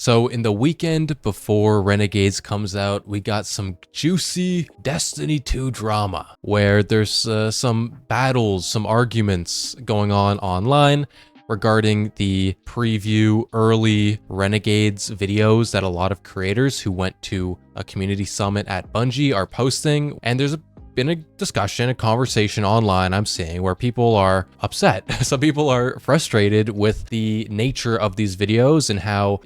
So in the weekend before Renegades comes out, we got some juicy Destiny 2 drama where there's some battles, some arguments going on online regarding the preview early Renegades videos that a lot of creators who went to a community summit at Bungie are posting. And there's been a discussion, a conversation online I'm seeing where people are upset. Some people are frustrated with the nature of these videos and how,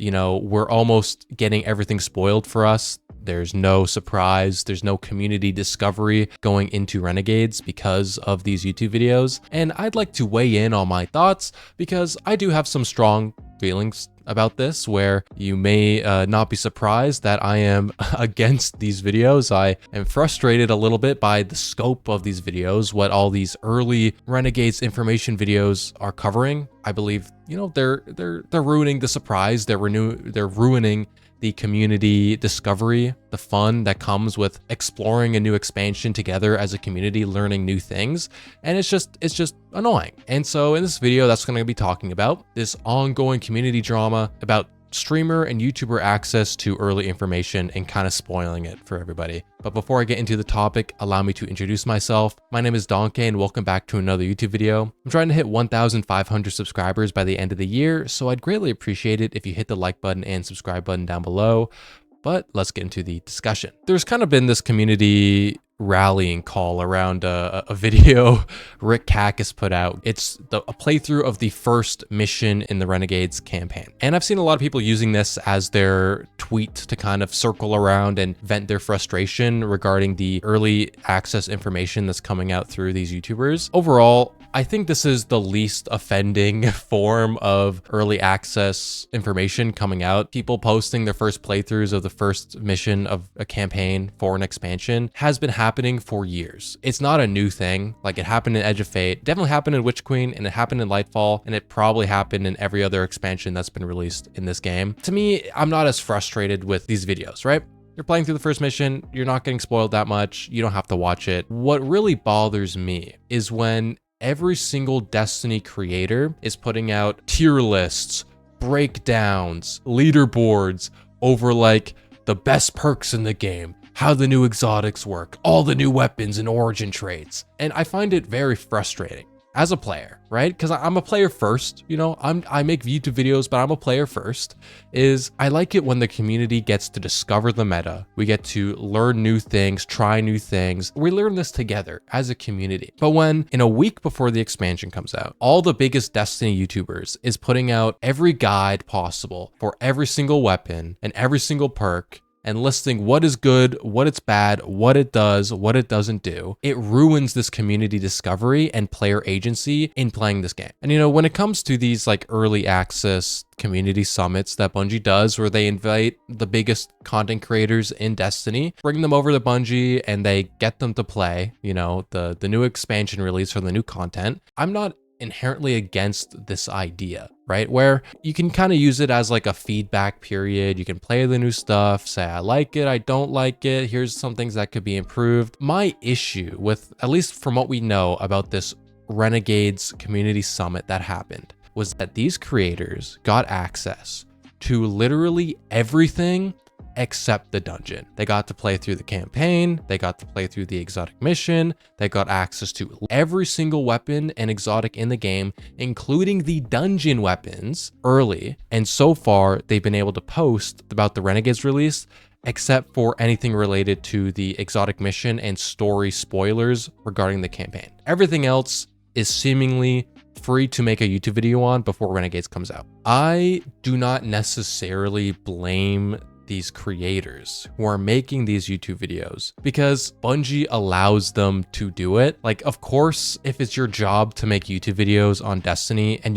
we're almost getting everything spoiled for us. There's no surprise, there's no community discovery going into Renegades because of these YouTube videos. And I'd like to weigh in on my thoughts because I do have some strong feelings about this, where you may not be surprised that I am against these videos. I am frustrated a little bit by the scope of these videos, what all these early Renegades information videos are covering. I believe, they're ruining the surprise. They're ruining the community discovery, the fun that comes with exploring a new expansion together as a community, learning new things. And it's just annoying. And so in this video, that's going to be talking about this ongoing community drama about streamer and YouTuber access to early information and kind of spoiling it for everybody. But before I get into the topic, allow me to introduce myself. My name is Donkey and welcome back to another YouTube video. I'm trying to hit 1,500 subscribers by the end of the year, so I'd greatly appreciate it if you hit the like button and subscribe button down below. But let's get into the discussion. There's kind of been this community rallying call around a video Rick Cack has put out. It's a playthrough of the first mission in the Renegades campaign. And I've seen a lot of people using this as their tweet to kind of circle around and vent their frustration regarding the early access information that's coming out through these YouTubers. Overall, I think this is the least offending form of early access information coming out. People posting their first playthroughs of the first mission of a campaign for an expansion has been happening for years. It's not a new thing. Like, it happened in Edge of Fate, definitely happened in Witch Queen, and it happened in Lightfall, and it probably happened in every other expansion that's been released in this game. To me, I'm not as frustrated with these videos, right? You're playing through the first mission, you're not getting spoiled that much, you don't have to watch it. What really bothers me is when every single Destiny creator is putting out tier lists, breakdowns, leaderboards over like the best perks in the game, how the new exotics work, all the new weapons and origin traits. And I find it very frustrating as a player, right? Because I'm a player first, I make YouTube videos, but I'm a player first. I like it when the community gets to discover the meta. We get to learn new things, try new things. We learn this together as a community. But when in a week before the expansion comes out, all the biggest Destiny YouTubers is putting out every guide possible for every single weapon and every single perk, and listing what is good, what it's bad, what it does, what it doesn't do, it ruins this community discovery and player agency in playing this game. And when it comes to these like early access community summits that Bungie does, where they invite the biggest content creators in Destiny, bring them over to Bungie and they get them to play, the new expansion release or the new content, I'm not inherently against this idea, right? Where you can kind of use it as like a feedback period. You can play the new stuff, say, I like it, I don't like it, here's some things that could be improved. My issue with, at least from what we know about this Renegades community summit that happened, was that these creators got access to literally everything except the dungeon. They got to play through the campaign, they got to play through the exotic mission, they got access to every single weapon and exotic in the game, including the dungeon weapons early. And so far, they've been able to post about the Renegades release, except for anything related to the exotic mission and story spoilers regarding the campaign. Everything else is seemingly free to make a YouTube video on before Renegades comes out. I do not necessarily blame these creators who are making these YouTube videos because Bungie allows them to do it. Like, of course, if it's your job to make YouTube videos on Destiny and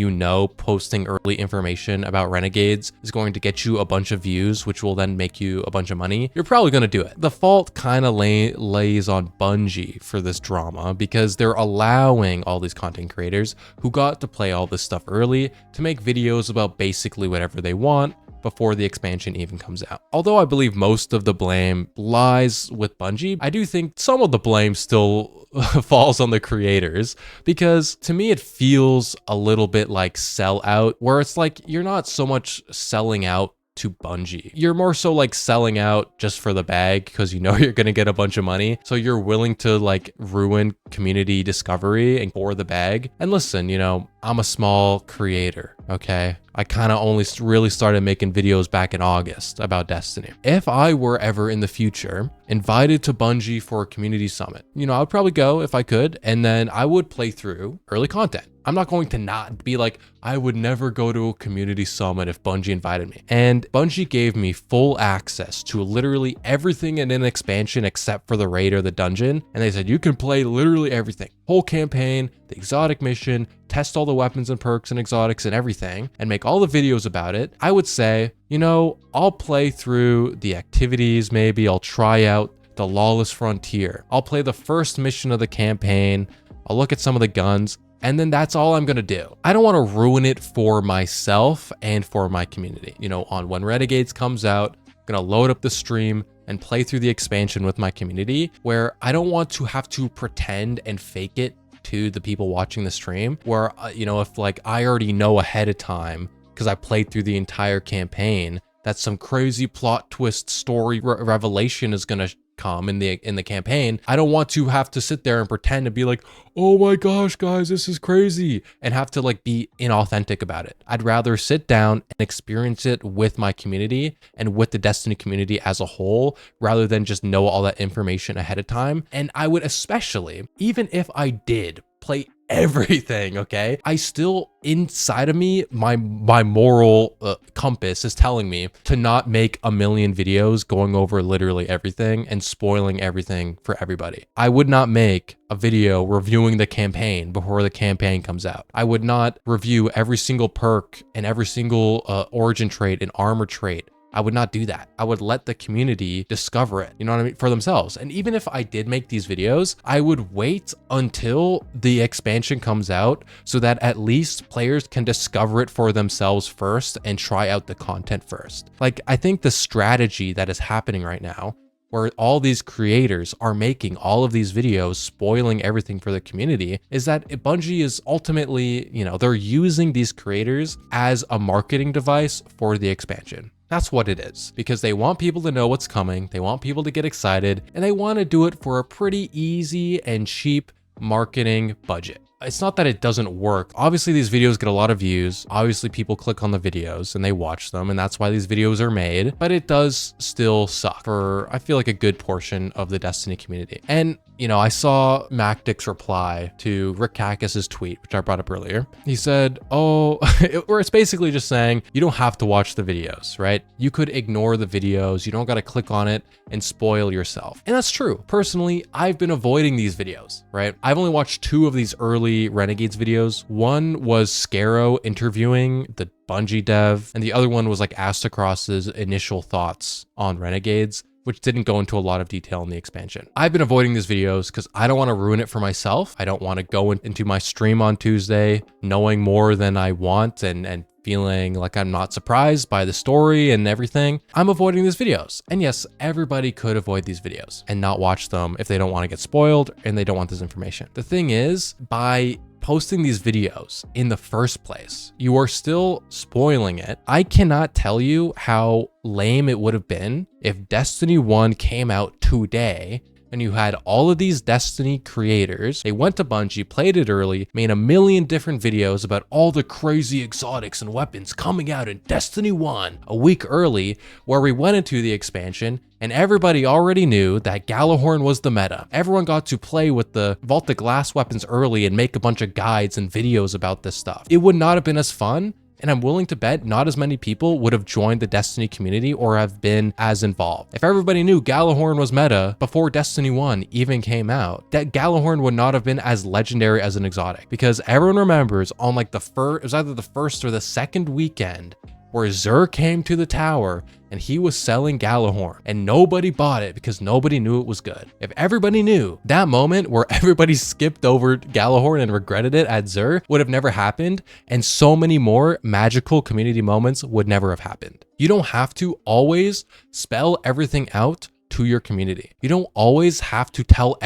posting early information about Renegades is going to get you a bunch of views, which will then make you a bunch of money, you're probably going to do it. The fault kind of lays on Bungie for this drama because they're allowing all these content creators who got to play all this stuff early to make videos about basically whatever they want before the expansion even comes out. Although I believe most of the blame lies with Bungie, I do think some of the blame still falls on the creators, because to me it feels a little bit like sell out, where it's like you're not so much selling out to Bungie. You're more so like selling out just for the bag because you know you're going to get a bunch of money. So you're willing to like ruin community discovery and for the bag. And listen, you know, I'm a small creator, okay? I kind of only really started making videos back in August about Destiny. If I were ever in the future invited to Bungie for a community summit, you know, I would probably go if I could, and then I would play through early content. I'm not going to not be like, I would never go to a community summit if Bungie invited me. And Bungie gave me full access to literally everything in an expansion except for the raid or the dungeon. And they said, you can play literally everything, whole campaign, the exotic mission, test all the weapons and perks and exotics and everything, and make all the videos about it. I would say, you know, I'll play through the activities, maybe I'll try out the Lawless Frontier. I'll play the first mission of the campaign. I'll look at some of the guns. And then that's all I'm gonna do. I don't wanna ruin it for myself and for my community. You know, on when Renegades comes out, I'm gonna load up the stream and play through the expansion with my community, where I don't want to have to pretend and fake it to the people watching the stream, where, you know, if like I already know ahead of time, because I played through the entire campaign, that some crazy plot twist story revelation is gonna come in the campaign. I don't want to have to sit there and pretend to be like, oh my gosh, guys, this is crazy, and have to like be inauthentic about it. I'd rather sit down and experience it with my community and with the Destiny community as a whole, rather than just know all that information ahead of time. And I would especially, even if I did play everything, okay, I still, inside of me, my moral compass is telling me to not make a million videos going over literally everything and spoiling everything for everybody. I would not make a video reviewing the campaign before the campaign comes out. I would not review every single perk and every single origin trait and armor trait. I would not do that. I would let the community discover it, you know what I mean, for themselves. And even if I did make these videos, I would wait until the expansion comes out so that at least players can discover it for themselves first and try out the content first. Like, I think the strategy that is happening right now, where all these creators are making all of these videos spoiling everything for the community, is that Bungie is ultimately, you know, they're using these creators as a marketing device for the expansion. That's what it is, because they want people to know what's coming, they want people to get excited, and they want to do it for a pretty easy and cheap marketing budget. It's not that it doesn't work. Obviously, these videos get a lot of views. Obviously, people click on the videos and they watch them, and that's why these videos are made. But it does still suck for, I feel like, a good portion of the Destiny community. And, you know, I saw MacDick's reply to Rick Kakis's tweet, which I brought up earlier. He said, oh, or it's basically just saying, you don't have to watch the videos, right? You could ignore the videos. You don't got to click on it and spoil yourself. And that's true. Personally, I've been avoiding these videos, right? I've only watched 2 of these early Renegades videos. One was Scarrow interviewing the Bungie dev, and the other one was like Astacross's initial thoughts on Renegades, which didn't go into a lot of detail in the expansion. I've been avoiding these videos because I don't want to ruin it for myself. I don't want to go into my stream on Tuesday knowing more than I want and feeling like I'm not surprised by the story and everything. I'm avoiding these videos. And yes, everybody could avoid these videos and not watch them if they don't want to get spoiled and they don't want this information. The thing is, by posting these videos in the first place, you are still spoiling it. I cannot tell you how lame it would have been if Destiny 1 came out today and you had all of these Destiny creators, they went to Bungie, played it early, made a million different videos about all the crazy exotics and weapons coming out in Destiny 1 a week early, where we went into the expansion and everybody already knew that Gjallarhorn was the meta. Everyone got to play with the Vault the Glass weapons early and make a bunch of guides and videos about this stuff. It would not have been as fun. And I'm willing to bet not as many people would have joined the Destiny community or have been as involved. If everybody knew Gjallarhorn was meta before Destiny 1 even came out, that Gjallarhorn would not have been as legendary as an exotic, because everyone remembers on like it was either the first or the second weekend where Xur came to the tower and he was selling Gjallarhorn and nobody bought it because nobody knew it was good. If everybody knew, that moment where everybody skipped over Gjallarhorn and regretted it at Xur would have never happened, and so many more magical community moments would never have happened. You don't have to always spell everything out to your community. You don't always have to tell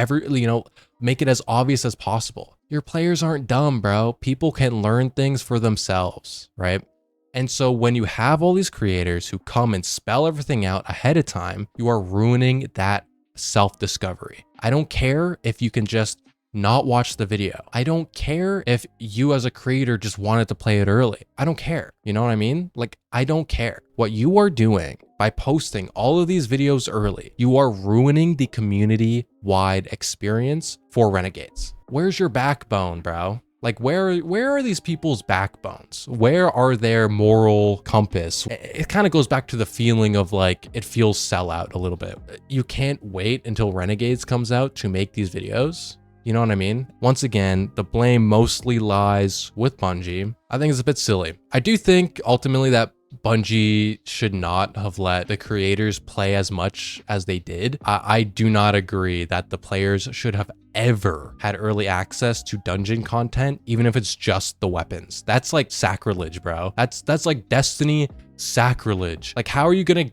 make it as obvious as possible. Your players aren't dumb, bro. People can learn things for themselves, right? And so when you have all these creators who come and spell everything out ahead of time, you are ruining that self-discovery. I don't care if you can just not watch the video. I don't care if you as a creator just wanted to play it early. I don't care. You know what I mean? Like, I don't care. What you are doing by posting all of these videos early, you are ruining the community-wide experience for Renegades. Where's your backbone, bro? Like, where are these people's backbones? Where are their moral compass? It kind of goes back to the feeling of like, it feels sellout a little bit. You can't wait until Renegades comes out to make these videos. You know what I mean? Once again, the blame mostly lies with Bungie. I think it's a bit silly. I do think ultimately that Bungie should not have let the creators play as much as they did. I do not agree that the players should have ever had early access to dungeon content, even if it's just the weapons. That's like sacrilege, bro. That's like Destiny sacrilege. Like, how are you gonna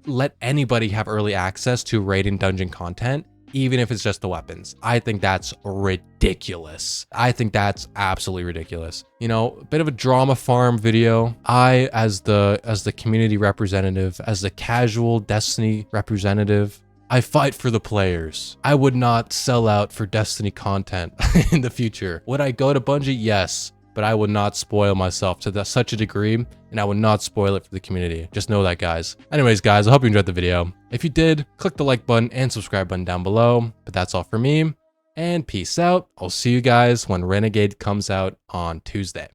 let anybody have early access to raid and dungeon content, even if it's just the weapons? I think that's ridiculous. I think that's absolutely ridiculous. You know, a bit of a drama farm video. I, as the community representative, as the casual Destiny representative, I fight for the players. I would not sell out for Destiny content in the future. Would I go to Bungie? Yes, but I would not spoil myself to such a degree, and I would not spoil it for the community. Just know that, guys. Anyways, guys, I hope you enjoyed the video. If you did, click the like button and subscribe button down below. But that's all for me, and peace out. I'll see you guys when Renegade comes out on Tuesday.